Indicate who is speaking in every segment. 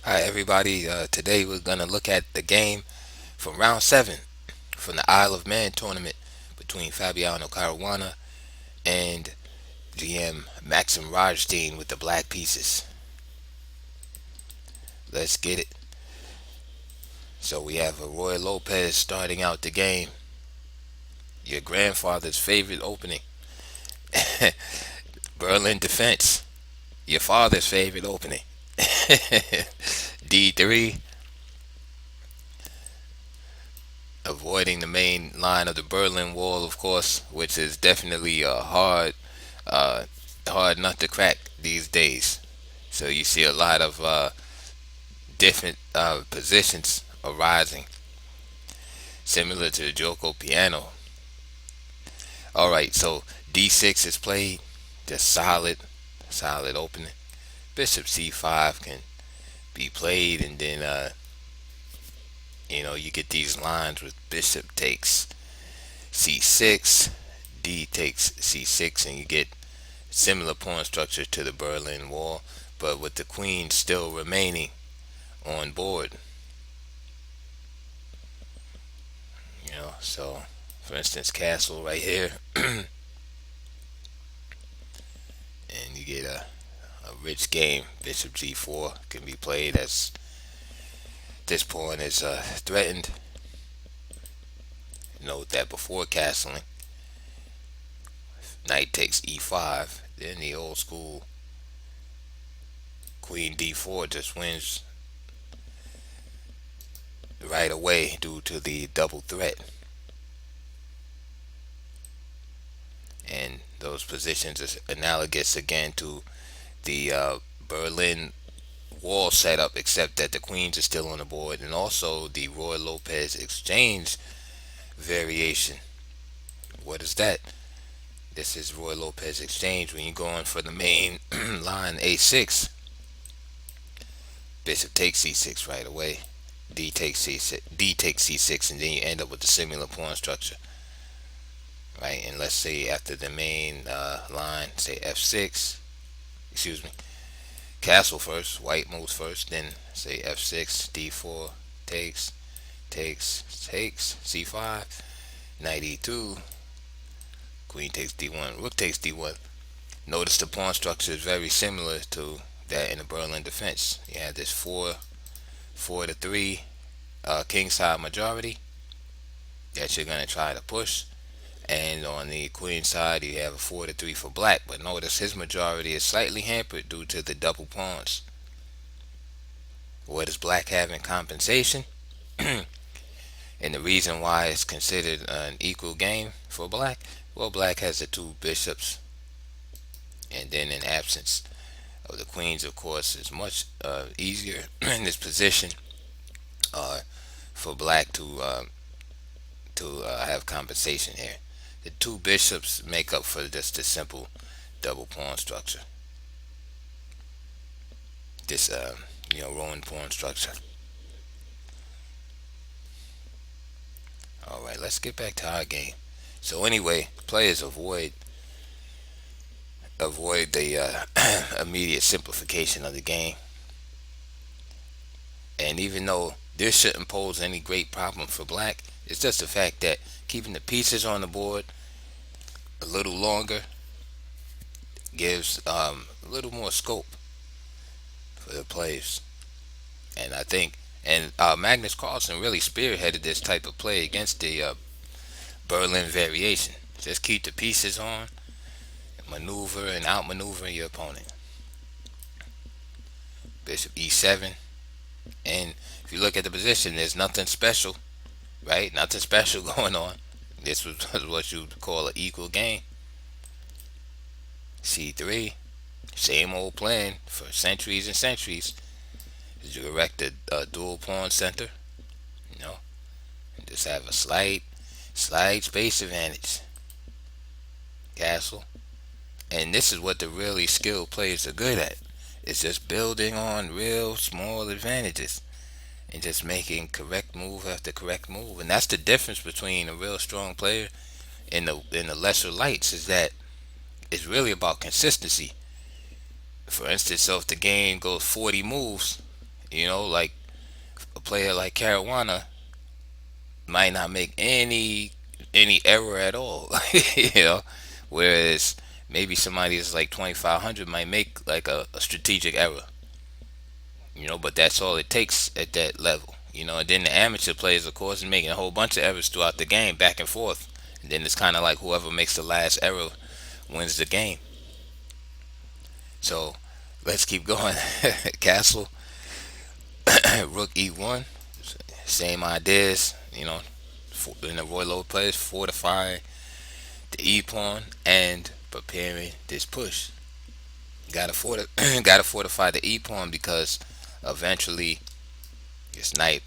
Speaker 1: Hi everybody. Today we're gonna look at the game from round seven from the Isle of Man tournament between Fabiano Caruana and GM Maxim Rodshtein with the black pieces. Let's get it. So we have a Ruy Lopez starting out the game. Your grandfather's favorite opening. Berlin defense. Your father's favorite opening. D3. Avoiding the main line of the Berlin Wall, of course, which is definitely a uh, hard nut to crack these days. So you see a lot of different positions arising, similar to the Joko piano. All right, so D6 is played, just solid opening. Bishop C5 can be played, and then you get these lines with bishop takes C6, D takes C6, and you get similar pawn structure to the Berlin Wall, but with the queen still remaining on board. So for instance, castle right here, and you get a rich game. Bishop G4 can be played as this pawn is threatened. Note that before castling, knight takes E5. Then the old school queen D4 just wins right away due to the double threat. And those positions is analogous again to the Berlin Wall setup, except that the queens are still on the board, and also the Ruy Lopez exchange variation. What is that? This is Ruy Lopez exchange. When you're going for the main line A6, bishop takes C6 right away. D takes C6, D takes C6, and then you end up with a similar pawn structure, right? And let's say after the main line, say F6, excuse me, castle first, white moves first, then say F6, D4, takes, C5, knight E2, queen takes D1, rook takes D1. Notice the pawn structure is very similar to that in the Berlin defense. You have this 4-3 king side majority that you're going to try to push, and on the queen side you have a 4-3 for black, but notice his majority is slightly hampered due to the double pawns. What does black have in compensation? And the reason why it's considered an equal game for black, well, black has the two bishops, and then in absence of the queens, of course, it's much easier in this position for black to have compensation here. The two bishops make up for just a simple double pawn structure. This ruined pawn structure. All right, let's get back to our game. So anyway, players avoid the immediate simplification of the game. And even though this shouldn't pose any great problem for black, it's just the fact that keeping the pieces on the board a little longer gives a little more scope for the players. And I think, and Magnus Carlsen really spearheaded this type of play against the Berlin variation. Just keep the pieces on, maneuver and outmaneuver your opponent. Bishop E7, and if you look at the position, there's nothing special, right? Nothing special going on. This was what you would call an equal game. C3, same old plan for centuries and centuries. You erect a dual pawn center, and just have a slight space advantage. Castle, and this is what the really skilled players are good at. It's just building on real small advantages and just making correct move after correct move. And that's the difference between a real strong player and the lesser lights, is that it's really about consistency. For instance, so if the game goes 40 moves Like a player like Caruana might not make any error at all. you know, Whereas maybe somebody that's like 2500 might make like a strategic error. But that's all it takes at that level. And then the amateur players, of course, are making a whole bunch of errors throughout the game, back and forth. And then it's kind of like whoever makes the last error wins the game. So let's keep going. Castle, Rook E1, same ideas. In the Ruy Lopez, fortifying the E pawn and preparing this push. Gotta fortify the E pawn because eventually this knight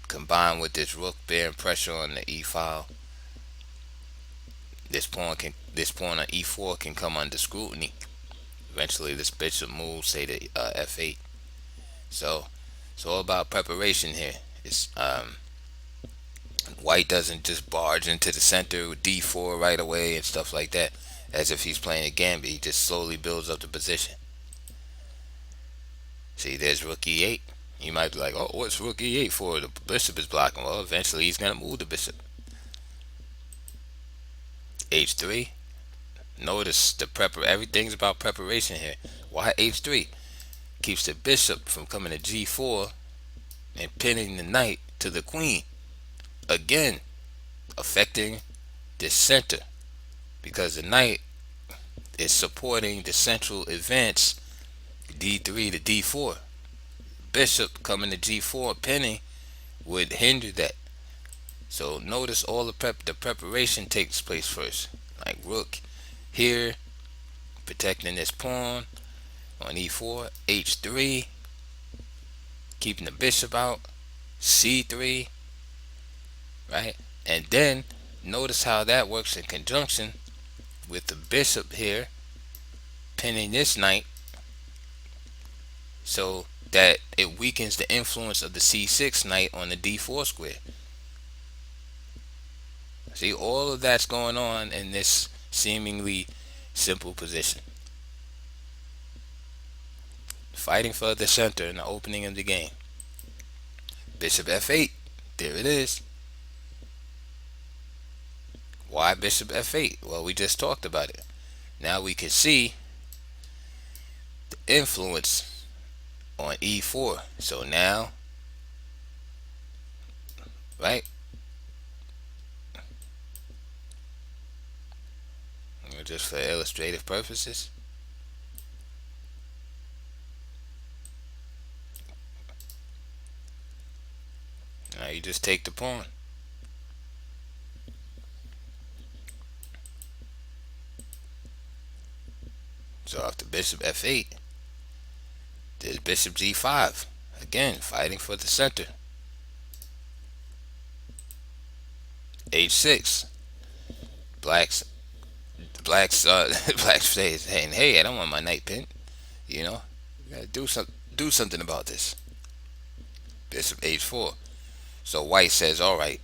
Speaker 1: combined with this rook bearing pressure on the E file, this pawn on E4 can come under scrutiny. Eventually, this bishop moves, say to F8. So it's all about preparation here. It's White doesn't just barge into the center with D4 right away and stuff like that, as if he's playing a gambit. He just slowly builds up the position. See, there's Rook E8. You might be like, oh, what's Rook E8 for? The bishop is blocking. Well, eventually he's going to move the bishop. H3. Notice everything's about preparation here. Why H3? Keeps the bishop from coming to G4 and pinning the knight to the queen. Again, affecting the center because the knight is supporting the central advance D3 to D4. Bishop coming to G4 pinning would hinder that. So notice all the preparation takes place first. Like rook here, protecting this pawn on E4, H3, keeping the bishop out, C3, right? And then notice how that works in conjunction with the bishop here pinning this knight, so that it weakens the influence of the C6 knight on the D4 square. See, all of that's going on in this seemingly simple position. Fighting for the center in the opening of the game. Bishop F8. There it is. Why Bishop F8? Well, we just talked about it. Now we can see the influence on E4. So now, right? Just for illustrative purposes. Now you just take the pawn. So after bishop F8, there's bishop G5. Again, fighting for the center. H6. Blacks blacks saying, hey, I don't want my knight pinned. You gotta do something about this. Bishop H4. So white says, all right,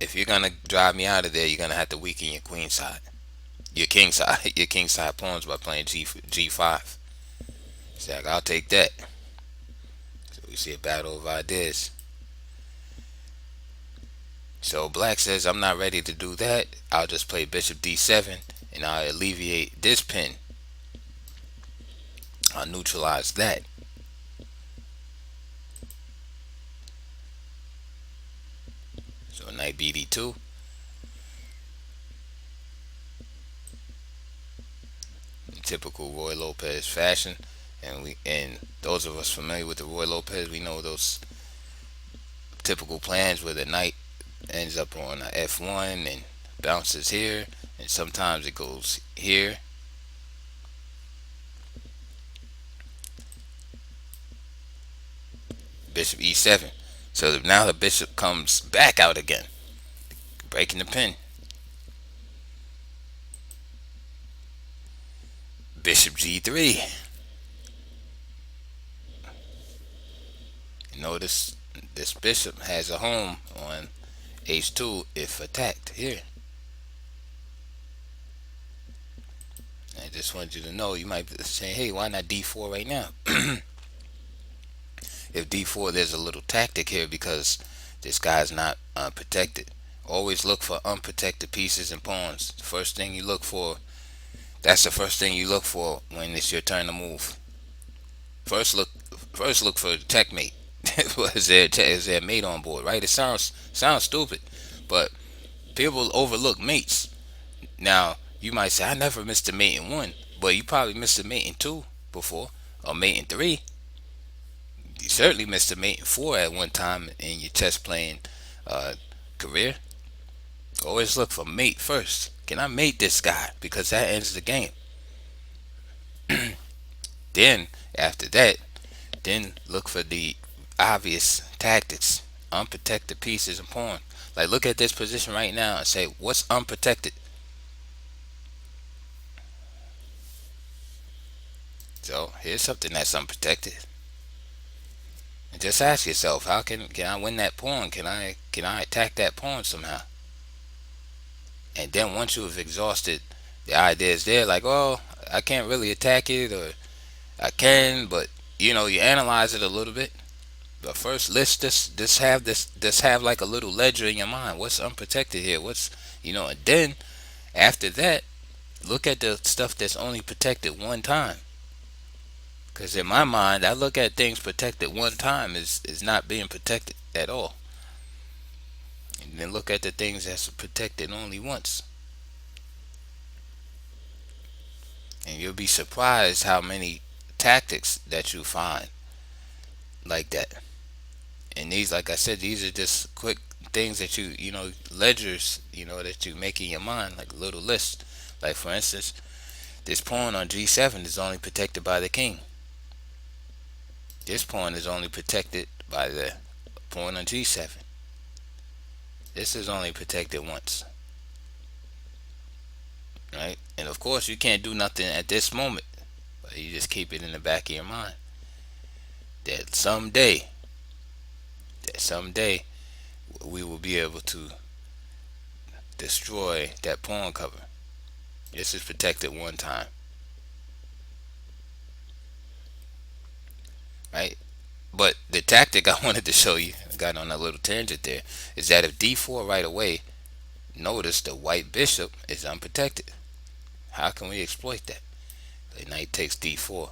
Speaker 1: if you're gonna drive me out of there, you're gonna have to weaken your queen side, your king side, your king side pawns by playing G5. He's like, I'll take that. So we see a battle of ideas. So black says, I'm not ready to do that. I'll just play bishop D7 and I'll alleviate this pin. I'll neutralize that. So knight BD2. In typical Ruy Lopez fashion. And those of us familiar with the Ruy Lopez, we know those typical plans where the knight ends up on a F1 and bounces here, and sometimes it goes here. Bishop E7. So now the bishop comes back out again, breaking the pin. Bishop G3. Notice this bishop has a home on H2 if attacked here. I just want you to know, you might be saying, hey, why not D4 right now? if d4, there's a little tactic here because this guy's not protected. Always look for unprotected pieces and pawns. First thing you look for, that's the first thing you look for when it's your turn to move. First look, first look for checkmate. Is there a mate on board? Right? It sounds stupid, but people overlook mates. Now you might say I never missed a mate in one, but you probably missed a mate in two before, or mate in three. You certainly missed a mate in four at one time in your chess playing uh, career. Always look for mate first. Can I mate this guy? Because that ends the game. Then after that, then look for the obvious tactics, unprotected pieces and pawn. Like look at this position right now and say what's unprotected. So here's something that's unprotected. And just ask yourself, how can I win that pawn? Can I attack that pawn somehow? And then once you have exhausted the ideas there, like, oh, I can't really attack it, or I can, but you analyze it a little bit. But first, let's just have like a little ledger in your mind. What's unprotected here? And then after that, look at the stuff that's only protected one time. Because in my mind, I look at things protected one time is not being protected at all. And then look at the things that's protected only once. And you'll be surprised how many tactics that you find like that. And these, like I said, these are just quick things that ledgers, that you make in your mind, like a little list. Like for instance, this pawn on g7 is only protected by the king. This pawn is only protected by the pawn on g7. This is only protected once. Right? And of course you can't do nothing at this moment, but you just keep it in the back of your mind that someday we will be able to destroy that pawn cover. This is protected one time. Right? But the tactic I wanted to show you, I got on a little tangent there, is that if d4 right away, notice the white bishop is unprotected. How can we exploit that? The knight takes d4.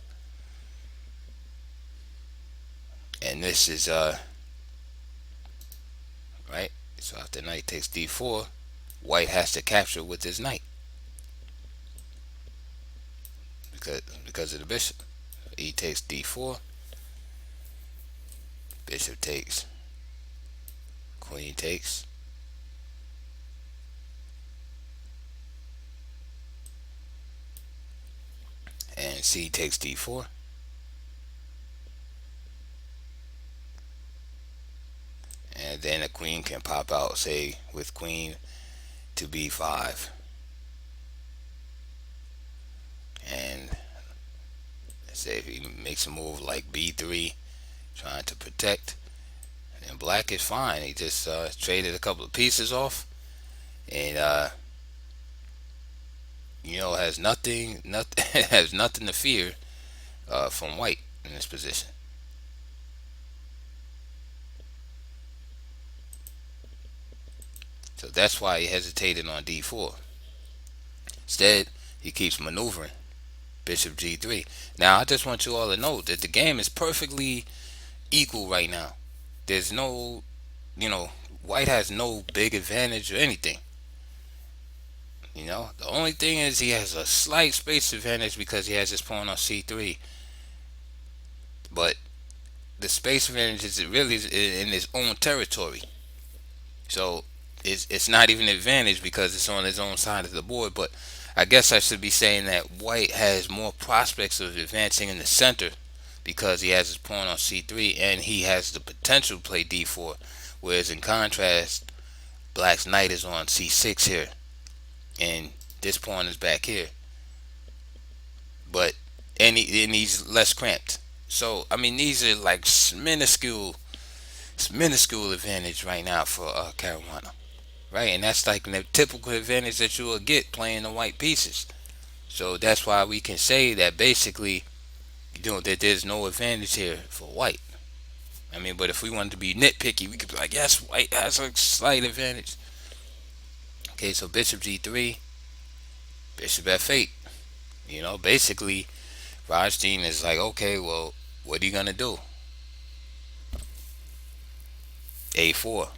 Speaker 1: And this is right? So after knight takes d4, white has to capture with his knight. Because of the bishop. E takes d4. Bishop takes. Queen takes. And c takes d4. And then a queen can pop out, say, with queen to b5. And say if he makes a move like b3, trying to protect, and black is fine. He just traded a couple of pieces off, and has nothing has nothing to fear from white in this position. So that's why he hesitated on d4. Instead, he keeps maneuvering. Bishop g3. Now, I just want you all to know that the game is perfectly equal right now. There's no, white has no big advantage or anything. The only thing is he has a slight space advantage because he has his pawn on c3. But the space advantage is really in his own territory. So it's not even an advantage because it's on his own side of the board. But I guess I should be saying that white has more prospects of advancing in the center because he has his pawn on c3 and he has the potential to play d4. Whereas in contrast, black's knight is on c6 here, and this pawn is back here. But and he's less cramped. So I mean, these are like minuscule advantage right now for Caruana. Right, and that's like the typical advantage that you will get playing the white pieces. So that's why we can say that basically, that there's no advantage here for white. I mean, but if we wanted to be nitpicky, we could be like, yes, white has a slight advantage. Okay, so bishop g3, bishop f8. Basically, Rodshtein is like, okay, well, what are you gonna do? A4.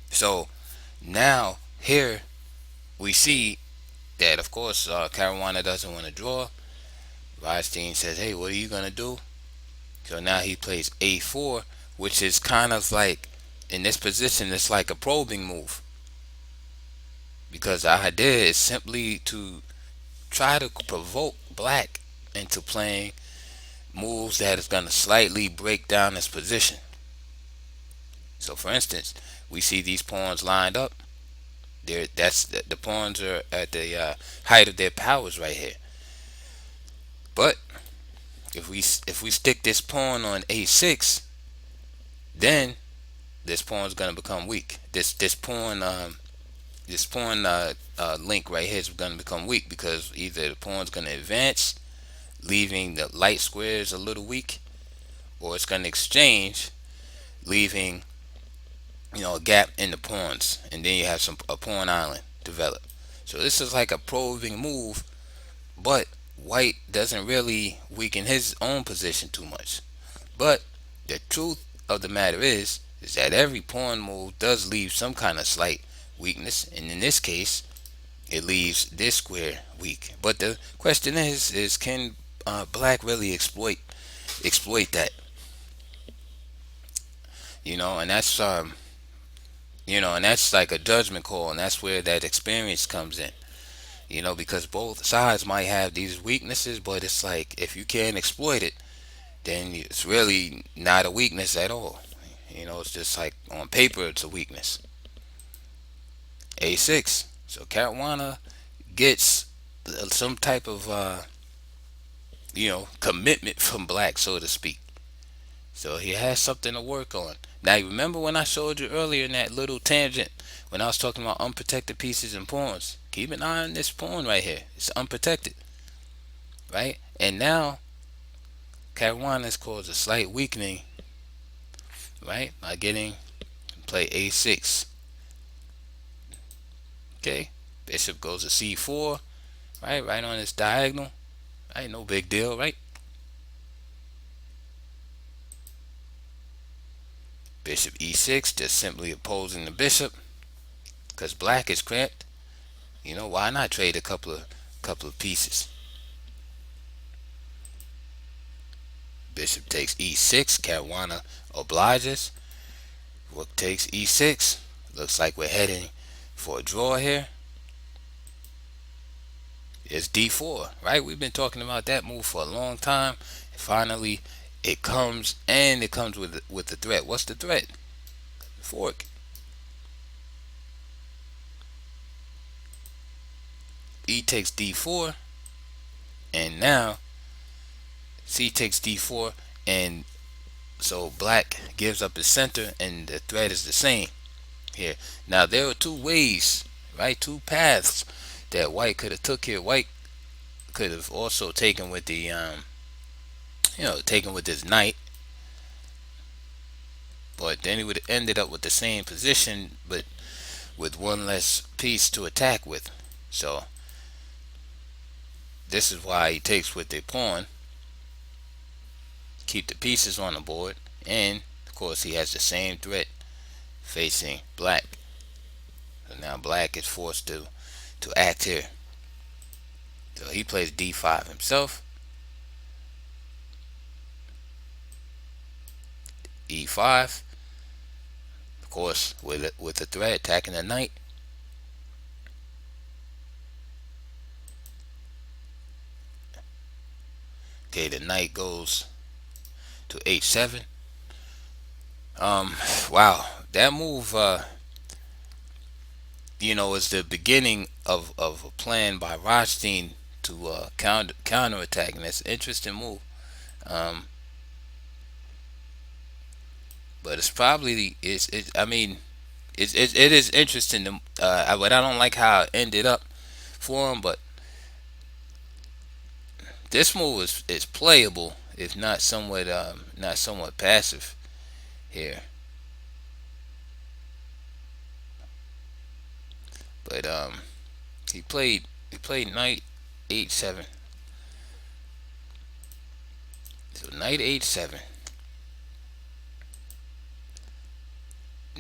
Speaker 1: So now here we see that, of course, Caruana doesn't want to draw. Rodshtein says, hey, what are you gonna do? So now he plays a4, which is kind of like, in this position, it's like a probing move, because the idea is simply to try to provoke black into playing moves that is going to slightly break down his position. So for instance, we see these pawns lined up there. That's the pawns are at the height of their powers right here. But if we stick this pawn on a6, then this pawn is going to become weak. This pawn link right here is going to become weak, because either the pawn's going to advance, leaving the light squares a little weak, or it's going to exchange, leaving a gap in the pawns, and then you have a pawn island develop. So this is like a probing move, but white doesn't really weaken his own position too much. But the truth of the matter is that every pawn move does leave some kind of slight weakness, and in this case, it leaves this square weak. But the question is can black really exploit that? And that's like a judgment call, and that's where that experience comes in. Because both sides might have these weaknesses, but it's like, if you can't exploit it, then it's really not a weakness at all. It's just like, on paper it's a weakness. A6. So Caruana gets some type of commitment from black, so to speak. So he has something to work on. Now, you remember when I showed you earlier in that little tangent, when I was talking about unprotected pieces and pawns? Keep an eye on this pawn right here. It's unprotected, right? And now Caruana has caused a slight weakening, right, by getting play a6. Okay, bishop goes to c4, right on this diagonal, right? No big deal, right? Bishop e6, just simply opposing the bishop, because black is cramped. Why not trade a couple of pieces? Bishop takes e6. Caruana obliges. Rook takes e6. Looks like we're heading for a draw here. It's d4, right? We've been talking about that move for a long time. And finally, it comes, and it comes with the threat. What's the threat? Fork. E takes d4, and now c takes d4, and so black gives up his center, and the threat is the same here. Now, there are two ways, right? Two paths that white could have took here. White could have also taken with the taken with his knight, but then he would have ended up with the same position, but with one less piece to attack with. So this is why he takes with the pawn, keep the pieces on the board, and of course he has the same threat facing black. So now black is forced to act here. So he plays d5 himself. e5, of course, with the threat attacking the knight. Okay, the knight goes to h7. Wow, that move is the beginning of a plan by Rodshtein to counter attack, and that's an interesting move. But it's probably it is interesting to, but I don't like how it ended up for him. But this move is playable, if not somewhat passive. here. But he played knight h7. So knight h7,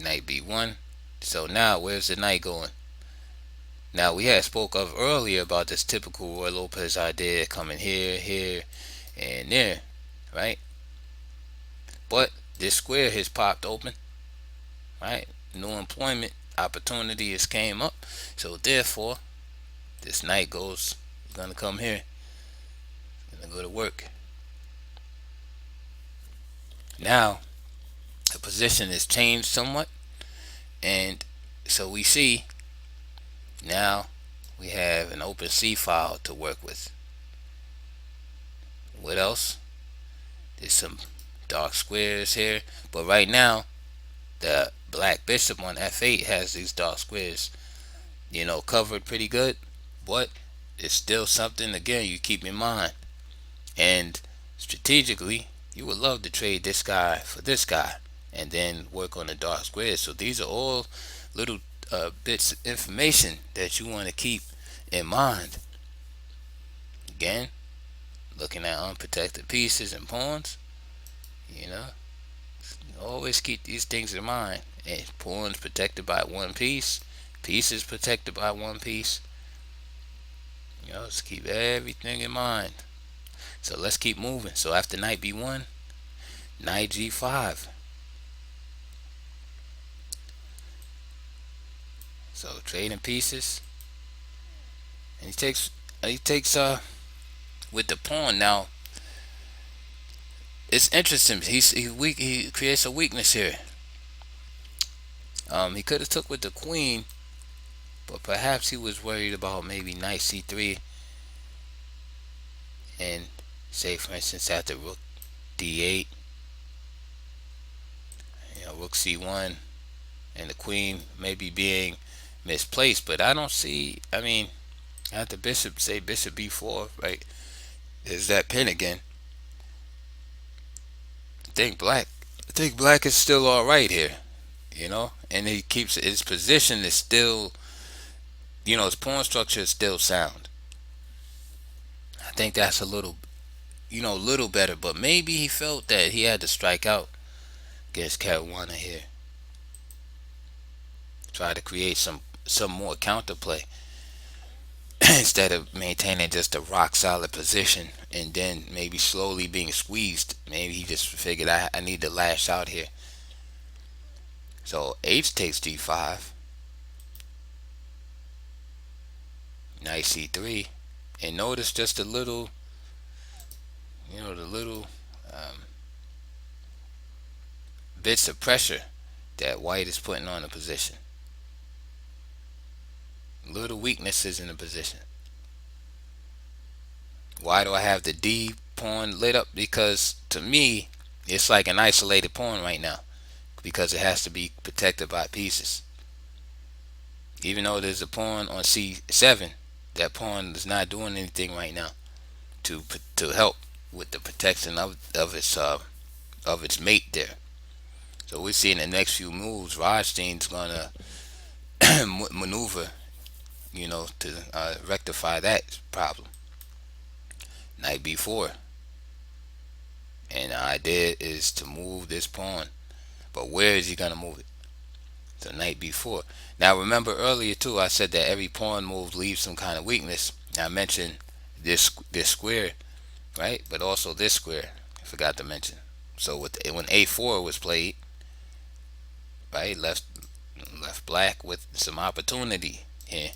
Speaker 1: knight b1. So now where's the knight going? Now we had spoke of earlier about this typical Ruy Lopez idea, coming here, here, and there, right? But this square has popped open, right? New employment opportunity has came up, so therefore this knight goes, gonna come here, gonna go to work. Now the position has changed somewhat, and so we see now we have an open C file to work with. What else? There's some dark squares here, but right now the black bishop on f8 has these dark squares, covered pretty good, but it's still something, again, you keep in mind. And strategically, you would love to trade this guy for this guy and then work on the dark squares. So these are all little bits of information that you want to keep in mind. Again, looking at unprotected pieces and pawns, always keep these things in mind. And pawns protected by one piece, pieces protected by one piece. Just keep everything in mind. So let's keep moving. So after knight b1, knight g5. So trading pieces, and he takes with the pawn. Now it's interesting. He creates a weakness here. He could have took with the queen, but perhaps he was worried about maybe knight c3, and say for instance after rook d8, rook c1, and the queen maybe being misplaced. But I don't see. I mean, after bishop, say bishop b4, right? Is that pin again? I think black is still all right here, and he keeps his position is still, his pawn structure is still sound. I think that's a little better, but maybe he felt that he had to strike out against Caruana here, try to create some more counterplay instead of maintaining just a rock solid position and then maybe slowly being squeezed. Maybe he just figured I need to lash out here. So h takes d5, knight c3, and notice just the little bits of pressure that white is putting on the position. Little weaknesses in the position. Why do I have the D pawn lit up? Because to me, it's like an isolated pawn right now, because it has to be protected by pieces. Even though there's a pawn on c7, that pawn is not doing anything right now to help with the protection of its mate there. So we see in the next few moves, Rodshtein's gonna maneuver, to rectify that problem. Knight b4, and the idea is to move this pawn, but where is he gonna move it? So knight b4. Now remember earlier too, I said that every pawn move leaves some kind of weakness. I mentioned this square, right? But also this square, I forgot to mention. So when a4 was played, right, left black with some opportunity here.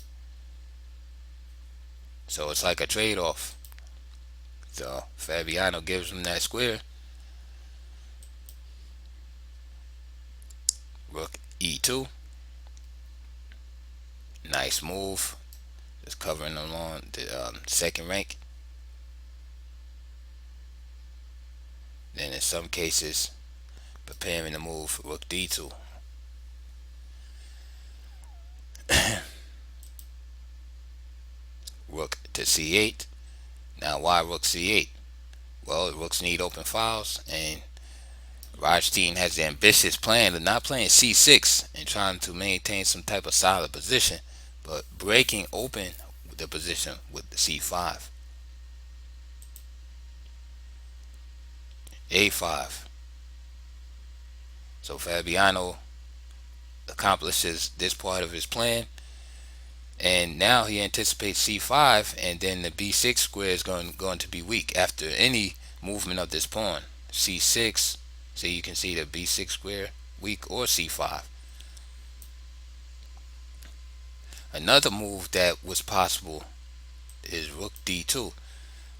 Speaker 1: So it's like a trade-off. So Fabiano gives him that square. Rook e2. Nice move. Just covering along the second rank. Then in some cases, preparing to move rook d2. Rook to c8. Now why rook c8? Well, rooks need open files, and Rodshtein has the ambitious plan of not playing c6 and trying to maintain some type of solid position, but breaking open the position with the c5. a5. So Fabiano accomplishes this part of his plan, and now he anticipates c5, and then the b6 square is going to be weak after any movement of this pawn. c6, so you can see the b6 square weak, or c5. Another move that was possible is rook d2,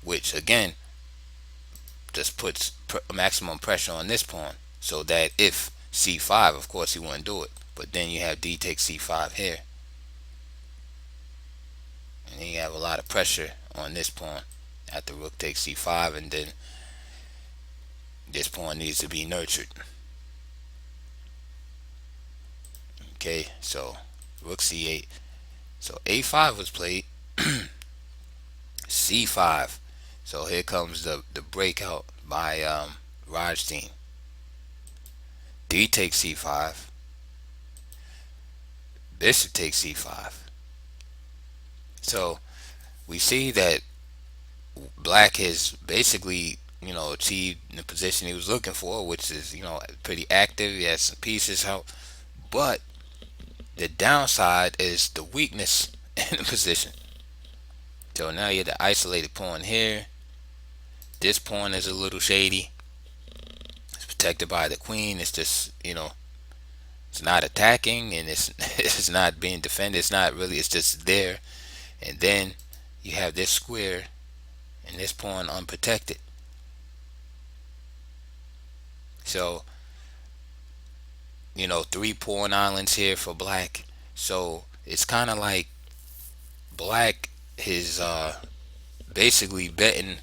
Speaker 1: which again just puts maximum pressure on this pawn, so that if c5, of course he wouldn't do it, but then you have d takes c5 here, and then you have a lot of pressure on this pawn after rook takes c5, and then this pawn needs to be nurtured. Okay, so rook c8. So a5 was played. c5. So here comes the breakout by Rodshtein. D takes c5. Bishop takes c5. So we see that black has basically, achieved the position he was looking for, which is, pretty active. He has some pieces out, but the downside is the weakness in the position. So now you have the isolated pawn here. This pawn is a little shady. It's protected by the queen. It's just, it's not attacking, and it's it's not being defended. It's not really. It's just there. And then you have this square and this pawn unprotected. So, 3 pawn islands here for black. So it's kind of like black is basically betting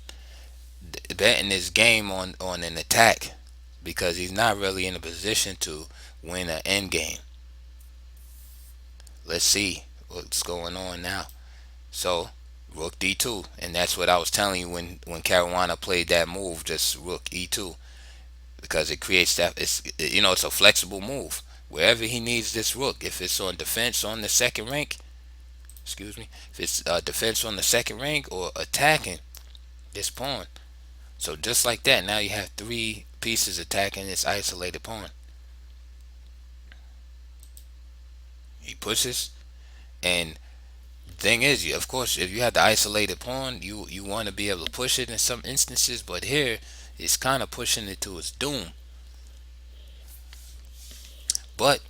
Speaker 1: his game on an attack, because he's not really in a position to win an end game. Let's see what's going on now. So rook d2, and that's what I was telling you when Caruana played that move, just rook e2, because it creates that, it's a flexible move wherever he needs this rook. If it's on defense on the second rank, if it's defense on the second rank, or attacking this pawn. So just like that, now you have 3 pieces attacking this isolated pawn. He pushes, and the thing is, of course, if you have the isolated pawn, you want to be able to push it in some instances, but here it's kind of pushing it to its doom. But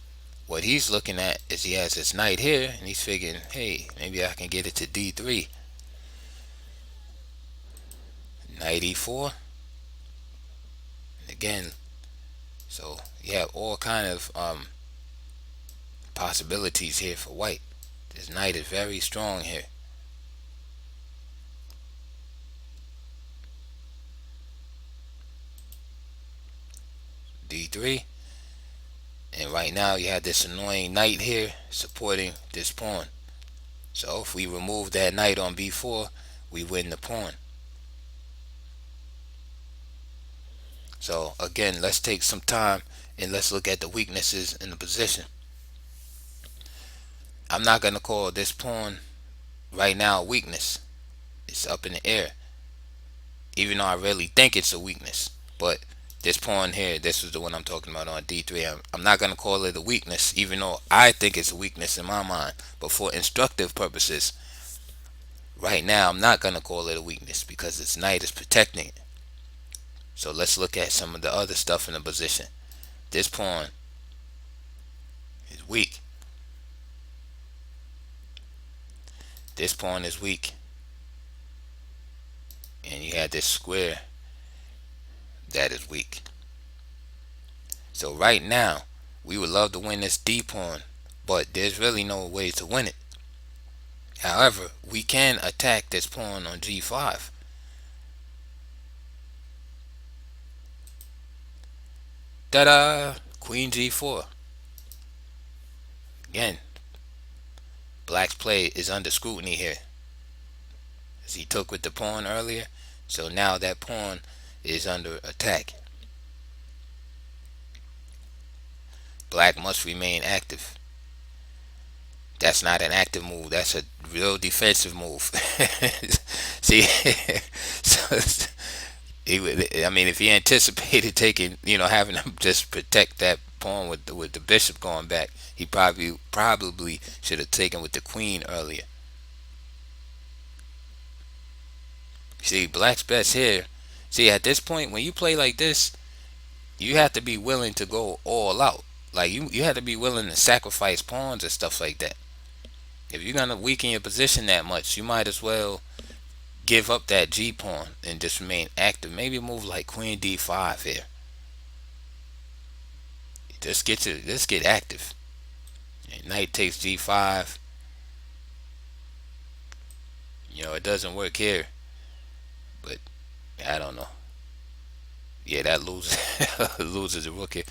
Speaker 1: what he's looking at is he has his knight here, and he's figuring, hey, maybe I can get it to d3. Knight e4. And again, so you have all kind of possibilities here for white. This knight is very strong here. d3. And right now you have this annoying knight here supporting this pawn. So if we remove that knight on b4, we win the pawn. So again, let's take some time and let's look at the weaknesses in the position. I'm not going to call this pawn right now a weakness. It's up in the air, even though I really think it's a weakness. But this pawn here, this is the one I'm talking about on d3. I'm not going to call it a weakness, even though I think it's a weakness in my mind. But for instructive purposes, right now I'm not going to call it a weakness, because this knight is protecting it. So let's look at some of the other stuff in the position. This pawn is weak. This pawn is weak. And you have this square that is weak. So right now, we would love to win this d pawn, but there's really no way to win it. However, we can attack this pawn on g5. Ta-da! Queen g4. Again, black's play is under scrutiny here, as he took with the pawn earlier. So now that pawn is under attack. Black must remain active. That's not an active move. That's a real defensive move. See, so he would. I mean, if he anticipated taking, having him just protect that pawn with the bishop going back, he probably should have taken with the queen earlier. See, Black's best here. See, at this point, when you play like this, you have to be willing to go all out. Like you have to be willing to sacrifice pawns and stuff like that. If you're gonna weaken your position that much, you might as well give up that G pawn and just remain active. Maybe move like Queen D5 here. Just get active. And Knight takes G5. It doesn't work here, but I don't know. Yeah, that loses loses the rook here.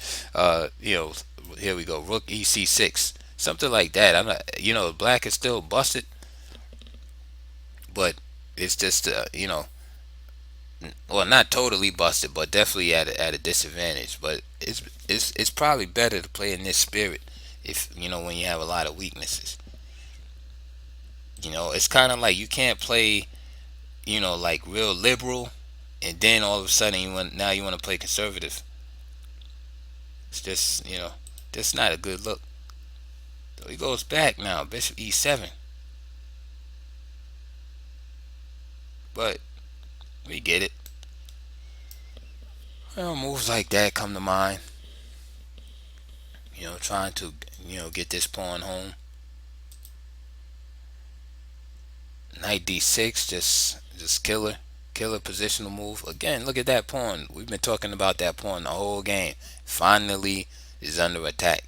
Speaker 1: Here we go. Rook EC6, something like that. I'm not. Black is still busted, but it's just well, not totally busted, but definitely at a disadvantage. But it's probably better to play in this spirit if when you have a lot of weaknesses. It's kind of like you can't play like real liberal, and then all of a sudden you want to play conservative. It's just not a good look. So he goes back now, Bishop E7. But we get it. Well, moves like that come to mind. Trying to get this pawn home. Knight D6, just killer positional move. Again, look at that pawn. We've been talking about that pawn the whole game. Finally is under attack,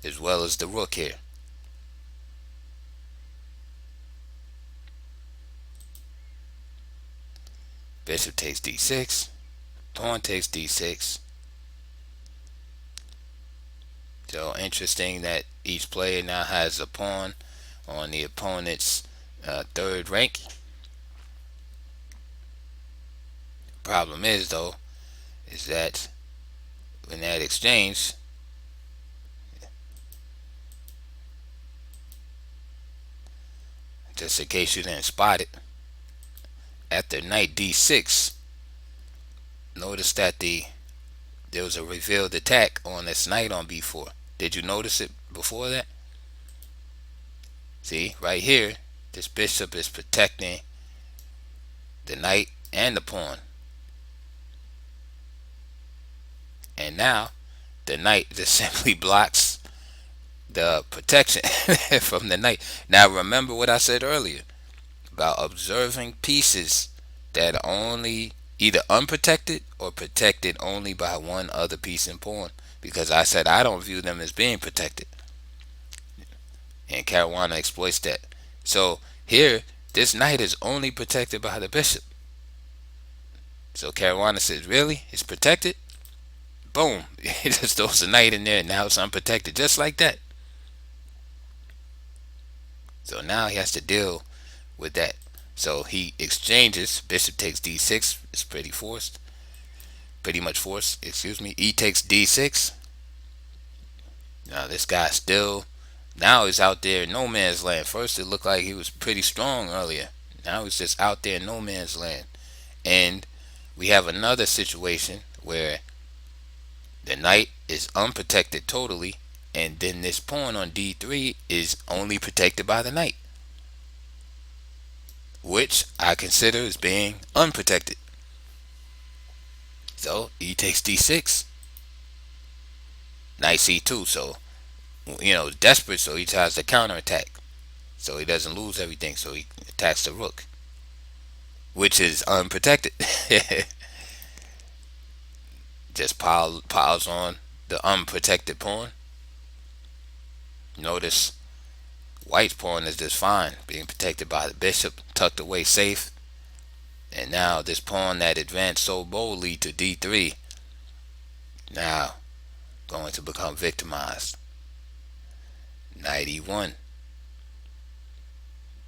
Speaker 1: as well as the rook here. Bishop takes D6. Pawn takes D6. So interesting that each player now has a pawn on the opponent's third rank. Problem is though, is that in that exchange, just in case you didn't spot it, after Knight D6, notice that there was a revealed attack on this knight on B4. Did you notice it before that? See, right here, this bishop is protecting the knight and the pawn. And now, the knight just simply blocks the protection from the knight. Now, remember what I said earlier about observing pieces that are only either unprotected or protected only by one other piece and pawn. Because I said I don't view them as being protected. And Caruana exploits that. So here, this knight is only protected by the bishop. So Caruana says, really? It's protected? Boom. He just throws the knight in there and now it's unprotected. Just like that. So now he has to deal with that. So he exchanges. Bishop takes D6. It's pretty much forced. Excuse me. E takes D6. Now this guy now he's out there in no man's land. First it looked like he was pretty strong earlier. Now he's just out there in no man's land. And we have another situation where the knight is unprotected totally, and then this pawn on D3 is only protected by the knight, which I consider as being unprotected. So E takes D6, Knight C2. So desperate, so he tries to counterattack, so he doesn't lose everything. So he attacks the rook, which is unprotected. Just piles on the unprotected pawn. Notice White's pawn is just fine, being protected by the bishop, tucked away safe. And now this pawn that advanced so boldly to D3, now going to become victimized. Knight E1.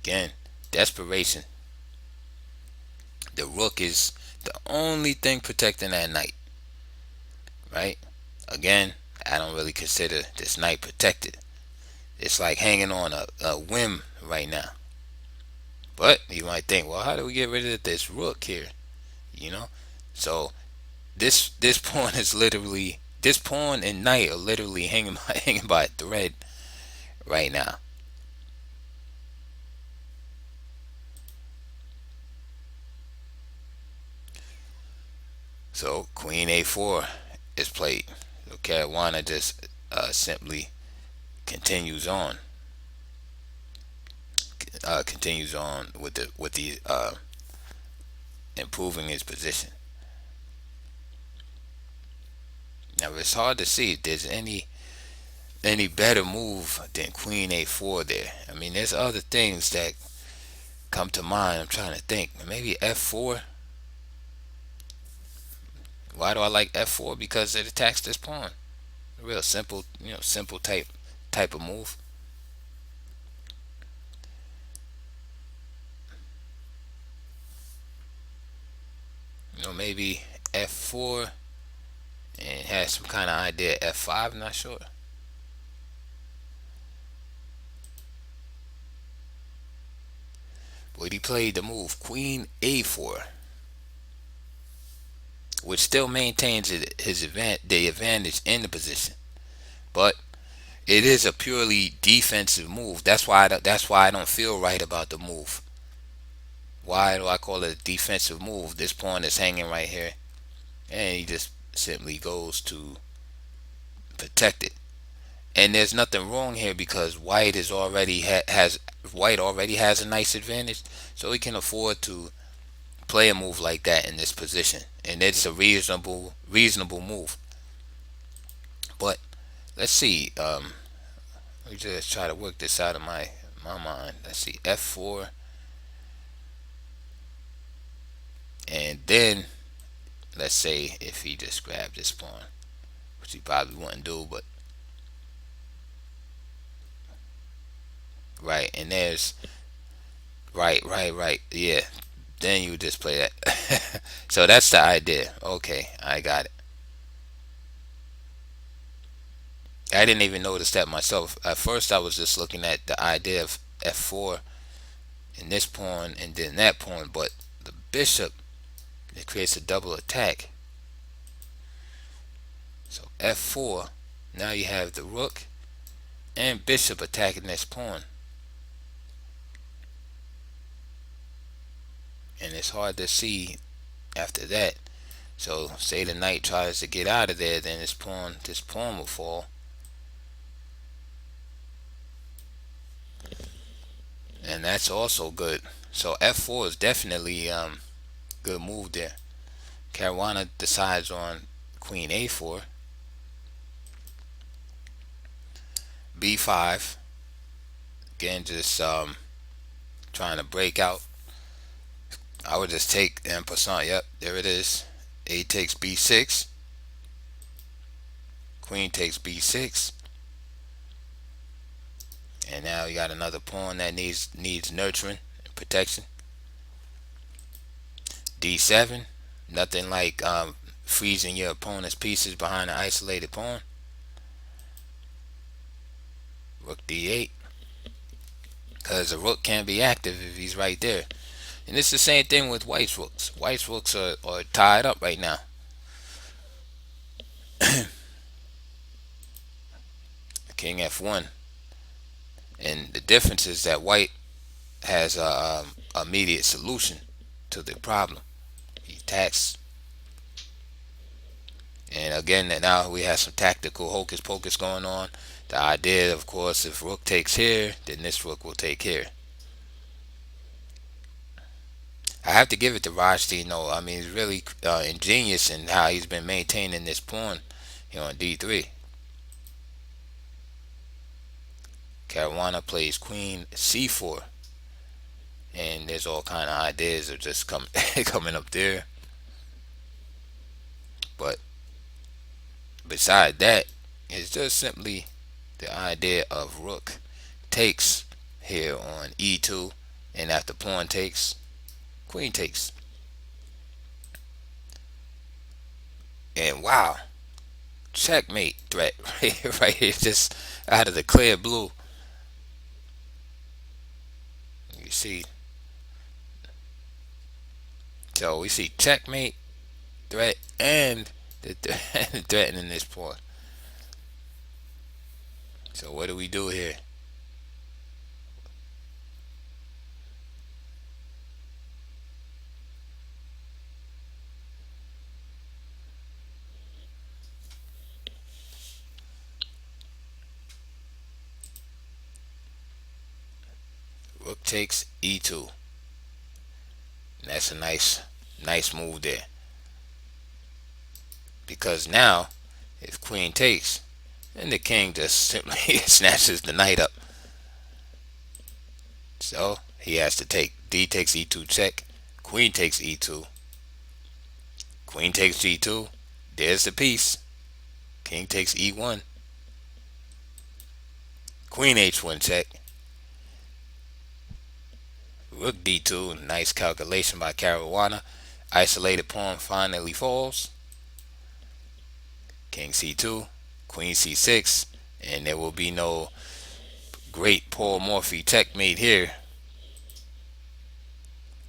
Speaker 1: Again, desperation. The rook is the only thing protecting that knight. Right? Again, I don't really consider this knight protected. It's like hanging on a whim right now. But you might think, well, how do we get rid of this rook here? You know, so this pawn is literally, this pawn and knight are literally hanging by, hanging by a thread right now. So queen a4 is played. So Caruana just simply continues on, with the improving his position. Now it's hard to see if there's any better move than queen a4 there. I mean, there's other things that come to mind. I'm trying to think. Maybe f4. Why do I like f4? Because it attacks this pawn. Real simple, simple type of move. Maybe f4 and has some kind of idea f5. I'm not sure. But he played the move queen a4, which still maintains the advantage in the position, but it is a purely defensive move. That's why I don't feel right about the move. Why do I call it a defensive move? This pawn is hanging right here, and he just simply goes to protect it. And there's nothing wrong here because white already has a nice advantage, so he can afford to play a move like that in this position, and it's a reasonable move. But let's see. Let me just try to work this out of my mind. Let's see, f4, and then let's say if he just grabbed this pawn, which he probably wouldn't do, but right, and there's right, yeah. Then you just play that. So that's the idea. Okay, I got it. I didn't even notice that myself. At first, I was just looking at the idea of f4 and this pawn and then that pawn, but the bishop, it creates a double attack. So f4, now you have the rook and bishop attacking this pawn, and it's hard to see after that. So say the knight tries to get out of there, then this pawn will fall. And that's also good. So f4 is definitely good move there. Caruana decides on queen a4, b5. Again, just trying to break out. I would just take en passant. Yep, there it is. A takes b6. Queen takes b6. And now you got another pawn that needs nurturing and protection. d7. Nothing like freezing your opponent's pieces behind an isolated pawn. Rook d8. Because the rook can't be active if he's right there. And it's the same thing with white's rooks. White's rooks are tied up right now. King f1. And the difference is that white has a immediate solution to the problem. He attacks. And again, now we have some tactical hocus pocus going on. The idea, of course, if rook takes here, then this rook will take here. I have to give it to Rodshtein though. I mean, he's really ingenious in how he's been maintaining this pawn here on d3. Caruana plays queen c4, and there's all kind of ideas of just coming up there. But beside that, it's just simply the idea of rook takes here on e2, and after pawn takes, queen takes. And wow, checkmate threat right here, just out of the clear blue. You see, so we see checkmate threat and the threatening this pawn. So what do we do here? Rook takes e2. And that's a nice move there. Because now, if queen takes, then the king just simply snatches the knight up. So he has to take. D takes e2 check. Queen takes e2. Queen takes g2. There's the piece. King takes e1. Queen h1 check. Rook d2. Nice calculation by Caruana. Isolated pawn finally falls. King c2. Queen c6. And there will be no great Paul Morphy checkmate here.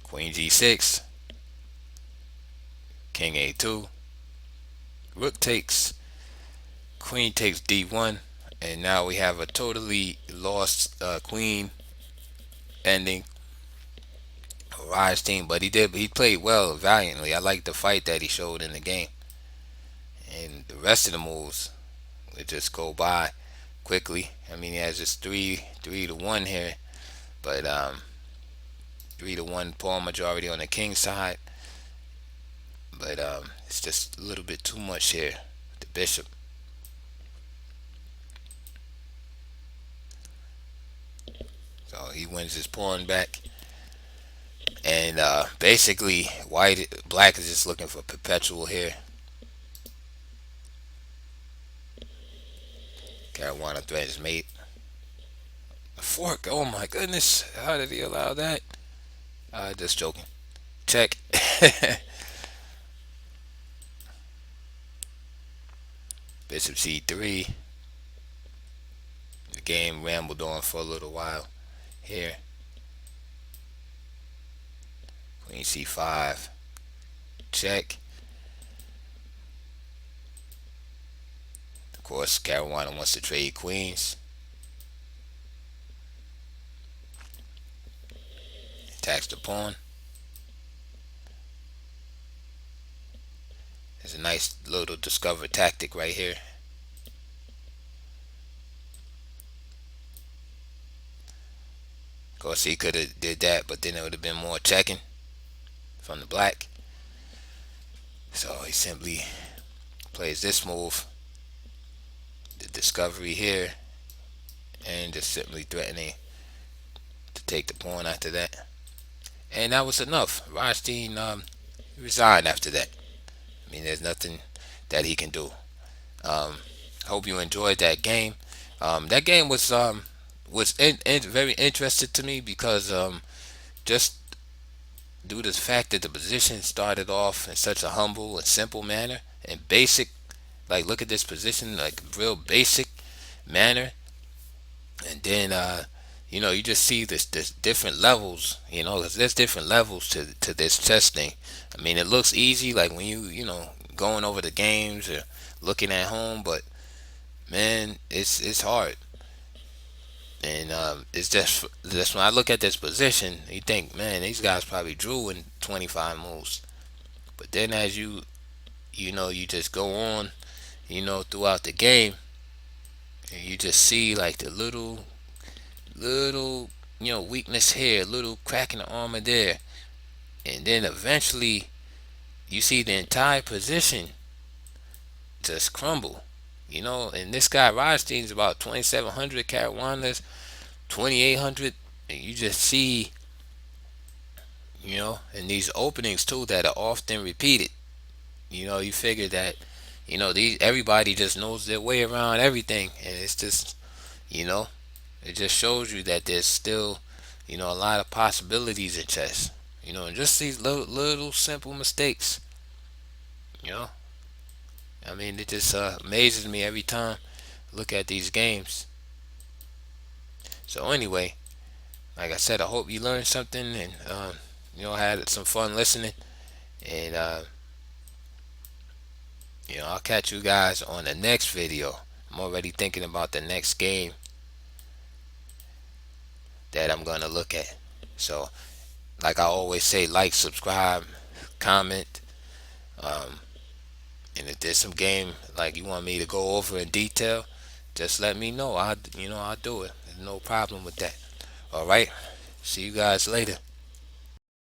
Speaker 1: Queen g6. King a2. Rook takes. Queen takes d1. And now we have a totally lost queen ending. Rodshtein, but he played well, valiantly. I like the fight that he showed in the game, and the rest of the moves would just go by quickly. I mean, he has just three to one here, but 3-1 pawn majority on the king side, but it's just a little bit too much here. The bishop. So he wins his pawn back. And basically, black is just looking for perpetual here. Caruana threatens mate. A fork. Oh my goodness! How did he allow that? Just joking. Check. Bishop c3. The game rambled on for a little while here. Queen c5. Check. Of course, Caruana wants to trade queens. Attacks the pawn. There's a nice little discovered tactic right here. Of course, he could have did that, but then it would have been more checking from the black. So he simply plays this move, the discovery here, and just simply threatening to take the pawn after that. And that was enough. Rodshtein resigned after that. I mean, there's nothing that he can do. Hope you enjoyed that game. That game was very interested to me because just due to the fact that the position started off in such a humble and simple manner and basic, like look at this position, like real basic manner, and then you just see this different levels. 'Cause there's different levels to this chess thing. I mean, it looks easy, like when you going over the games or looking at home, but man, it's hard. And it's just when I look at this position, you think, man, these guys probably drew in 25 moves. But then as you just go on, throughout the game, and you just see like the little weakness here, little crack in the armor there, and then eventually you see the entire position just crumble. And this guy Rodstein's about 2,700, Caruana's 2,800, and you just see, and these openings too that are often repeated. You figure that, these everybody just knows their way around everything, and it's just, it just shows you that there's still, a lot of possibilities in chess. And just these little simple mistakes, you know, I mean, it just amazes me every time I look at these games. So anyway, like I said, I hope you learned something and had some fun listening. And I'll catch you guys on the next video. I'm already thinking about the next game that I'm gonna look at. So, like I always say, like, subscribe, comment, um, and if there's some game like you want me to go over in detail, just let me know. I'll do it. There's no problem with that. All right. See you guys later.